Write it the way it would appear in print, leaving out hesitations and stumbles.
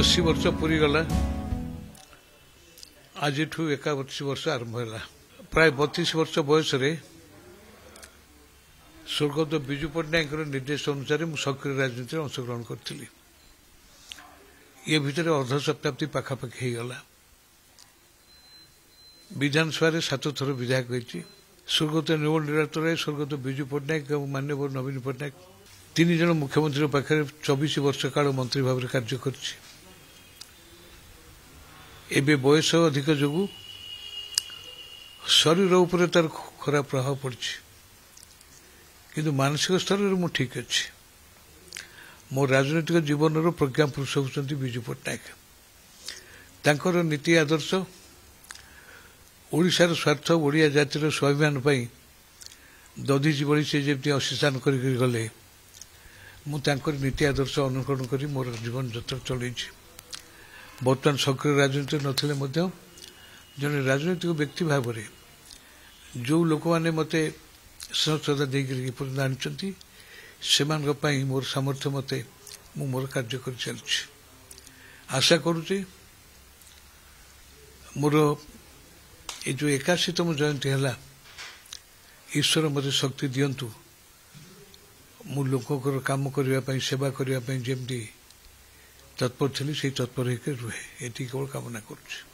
80 वर्ष पूरी गला आज 81 वर्ष आरंभ है प्राय 32 वर्ष बयस स्वर्गत विजु पट्टनायक निर्देश अनुसार मु सक्रिय राजनीति अंशग्रहण करी ये भितर अर्ध शताब्दी पाखापाखि गला विधानसभा 7 थर विधायक होती स्वर्गत निर्मल निरातर राय स्वर्गत विजु पट्टनायक और माननीय नवीन पट्टनायक 3 जन मुख्यमंत्री पाखे 24 वर्ष काल मंत्री भाव कार्य कर बयस अधिक जो शरीर उपर तार खराब प्रभाव पड़ी किंतु मानसिक स्तर में ठीक अच्छी मो राजनैतिक जीवन प्रज्ञा पुरुष होती विजु पट्टनायक तांकर नीति आदर्श ओडिशार स्वार्थ ओडिया जातिर स्वाभिमान दधीची बड़ी से जमी अशिशान कर गले मुझे नीति आदर्श अनुकरण कर मोर जीवन यात्रा चलई बर्तमान सक्रिय राजनीति नथिले मध्य जने राजनैतिक व्यक्ति भाव में जो लोक मैंने मत श्रद्धा देपर्यंत आनी से मोर सामर्थ्य मत मोर कार्य कर चलुछि आशा करुचे मोर ये जो 81तम जयंती है ईश्वर मत शक्ति दियंतु मु लोकर काम करने सेवा करने जमी तत्पर थी से तत्पर होकर रुहे ये केवल कामना करुच्छी।